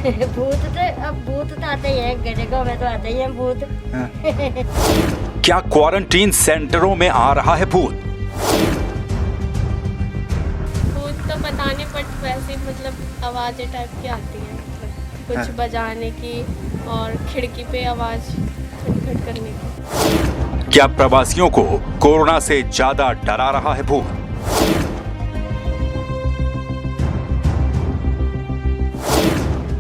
भूत तो आते ही है, गरीबों में तो आते ही है भूत। हाँ। क्या क्वारंटीन सेंटरों में आ रहा है भूत? भूत तो पता नहीं, बट वैसे मतलब आवाज़ें टाइप की आती हैं, मतलब कुछ हाँ। बजाने की और खिड़की पे आवाज़ खटखट करने की। क्या प्रवासियों को कोरोना से ज्यादा डरा रहा है भूत?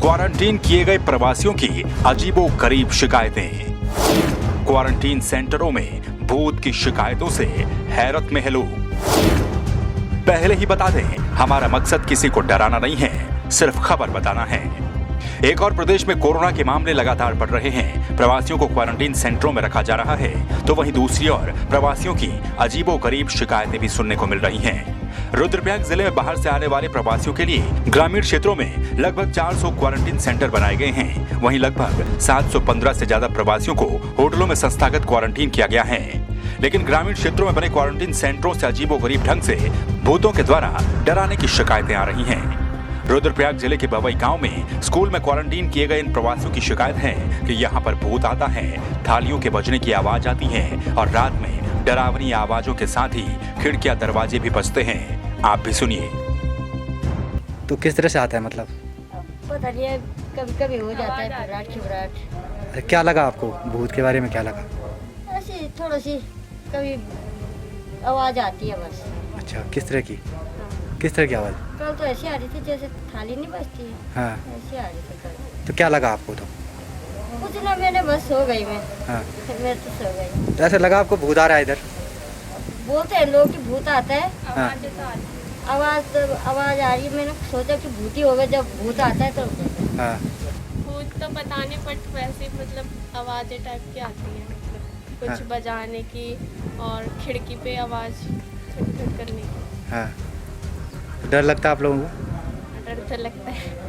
क्वारंटीन किए गए प्रवासियों की अजीबोगरीब शिकायतें। क्वारंटीन सेंटरों में भूत की शिकायतों से हैरत में है लोग। पहले ही बता दें, हमारा मकसद किसी को डराना नहीं है, सिर्फ खबर बताना है। एक और प्रदेश में कोरोना के मामले लगातार बढ़ रहे हैं, प्रवासियों को क्वारंटीन सेंटरों में रखा जा रहा है, तो वहीं दूसरी ओर प्रवासियों की अजीबोगरीब शिकायतें भी सुनने को मिल रही हैं। रुद्रप्रयाग जिले में बाहर से आने वाले प्रवासियों के लिए ग्रामीण क्षेत्रों में लगभग 400 क्वारंटीन सेंटर बनाए गए हैं। वहीं लगभग 715 से ज्यादा प्रवासियों को होटलों में संस्थागत क्वारंटीन किया गया है। लेकिन ग्रामीण क्षेत्रों में बने क्वारंटीन सेंटरों से अजीबोगरीब ढंग से भूतों के द्वारा डराने की शिकायतें आ रही हैं। रुद्रप्रयाग जिले के बवई गांव में स्कूल में क्वारंटीन किए गए इन प्रवासियों की शिकायत है कि यहां पर भूत आता है, थालियों के बजने की आवाज आती है और रात में डरावनी आवाजों के साथ ही खिड़कियां दरवाजे भी बजते हैं। आप भी सुनिए। तो किस तरह से आता है मतलब? पता नहीं है, कभी कभी हो जाता है घबराहट। क्या लगा आपको भूत के बारे में, क्या लगा? ऐसी थोड़ी सी कभी आवाज आती है बस। अच्छा, किस तरह की? किस तरह की आवाज़? कल तो ऐसी आ रही थी जैसे थाली नहीं बजती है, हाँ। ऐसी आ रही थी कल। तो क्या लगा आपको? तो कुछ ना, मैंने बस सो गई मैं। हाँ। मैं तो सो गई। तो ऐसा लगा आपको भूत आ रहा है इधर? बोलते हैं लोग कि भूत आता है, हाँ। आवाज आ रही है। मैंने सोचा कि भूत ही होगा, जब भूत आता है तो। हाँ। भूत तो पता नहीं, बट वैसे मतलब आवाज़ें टाइप की आती हैं, मतलब कुछ हाँ। बजाने की और खिड़की पे आवाज़ खटखट करने की। हाँ। डर लगता है आप लोगों को? डर तो लगता है।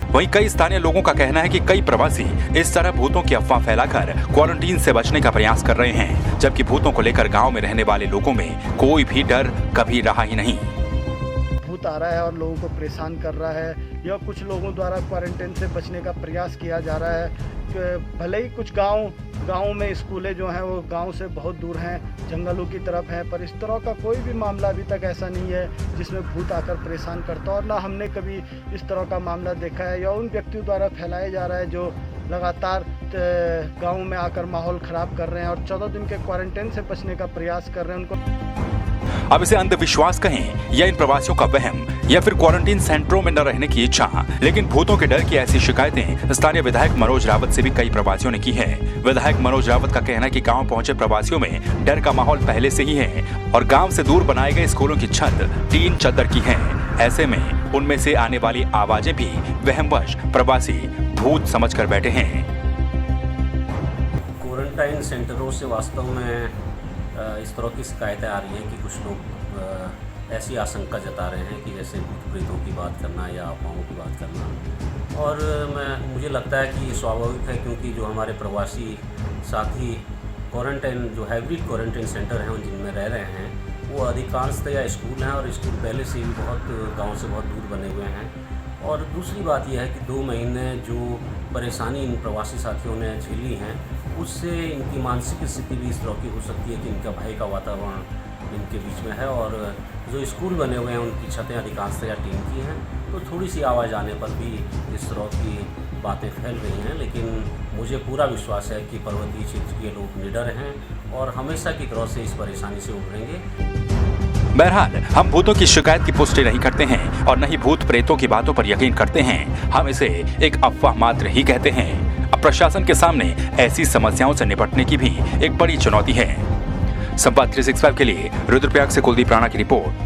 वहीं कई स्थानीय लोगों का कहना है कि कई प्रवासी इस तरह भूतों की अफवाह फैलाकर क्वारंटीन से बचने का प्रयास कर रहे हैं, जबकि भूतों को लेकर गांव में रहने वाले लोगों में कोई भी डर कभी रहा ही नहीं। भूत आ रहा है और लोगों को परेशान कर रहा है, या कुछ लोगों द्वारा क्वारंटाइन से बचने का प्रयास किया जा रहा है। भले ही कुछ गाँव में स्कूलें जो हैं वो गांव से बहुत दूर हैं, जंगलों की तरफ हैं, पर इस तरह का कोई भी मामला अभी तक ऐसा नहीं है जिसमें भूत आकर परेशान करता, और ना हमने कभी इस तरह का मामला देखा है, या उन व्यक्तियों द्वारा फैलाया जा रहा है जो लगातार गाँव में आकर माहौल ख़राब कर रहे हैं और 14 दिन के क्वारंटाइन से बचने का प्रयास कर रहे हैं। उनको अब इसे अंधविश्वास कहें या इन प्रवासियों का वहम या फिर क्वारंटीन सेंटरों में न रहने की इच्छा, लेकिन भूतों के डर की ऐसी शिकायतें स्थानीय विधायक मनोज रावत से भी कई प्रवासियों ने की है। विधायक मनोज रावत का कहना है कि गांव पहुंचे प्रवासियों में डर का माहौल पहले से ही है और गांव से दूर बनाए गए स्कूलों की छत टीन चद्दर की है। ऐसे में उनमें से आने वाली आवाजें भी वहमवश प्रवासी भूत समझकर बैठे हैं। क्वारंटाइन सेंटरों से वास्तव में इस तरह की शिकायतें आ रही हैं कि कुछ लोग ऐसी आशंका जता रहे हैं कि जैसे भूत प्रेतों की बात करना या अफवाहों की बात करना, और मुझे लगता है कि ये स्वाभाविक है, क्योंकि जो हमारे प्रवासी साथी क्वारंटाइन जो हाइब्रिड क्वारंटाइन सेंटर हैं जिनमें रह रहे हैं, वो अधिकांशतः स्कूल हैं और स्कूल पहले से भी बहुत गाँव से बहुत दूर बने हुए हैं। और दूसरी बात यह है कि 2 महीने जो परेशानी इन प्रवासी साथियों ने झेली हैं, उससे इनकी मानसिक स्थिति भी इस तरह की हो सकती है कि इनका भय का वातावरण इनके बीच में है, और जो स्कूल बने हुए हैं उनकी छतें अधिकांशतः टीन की हैं, तो थोड़ी सी आवाज़ आने पर भी इस तरह की बातें फैल रही हैं। लेकिन मुझे पूरा विश्वास है कि पर्वतीय क्षेत्र के लोग निडर हैं और हमेशा की तरह से इस परेशानी से उभरेंगे। बहरहाल हम भूतों की शिकायत की पुष्टि नहीं करते हैं और न ही भूत प्रेतों की बातों पर यकीन करते हैं। हम इसे एक अफवाह मात्र ही कहते हैं। अब प्रशासन के सामने ऐसी समस्याओं से निपटने की भी एक बड़ी चुनौती है। संवाद 365 के लिए रुद्रप्रयाग से कुलदीप राणा की रिपोर्ट।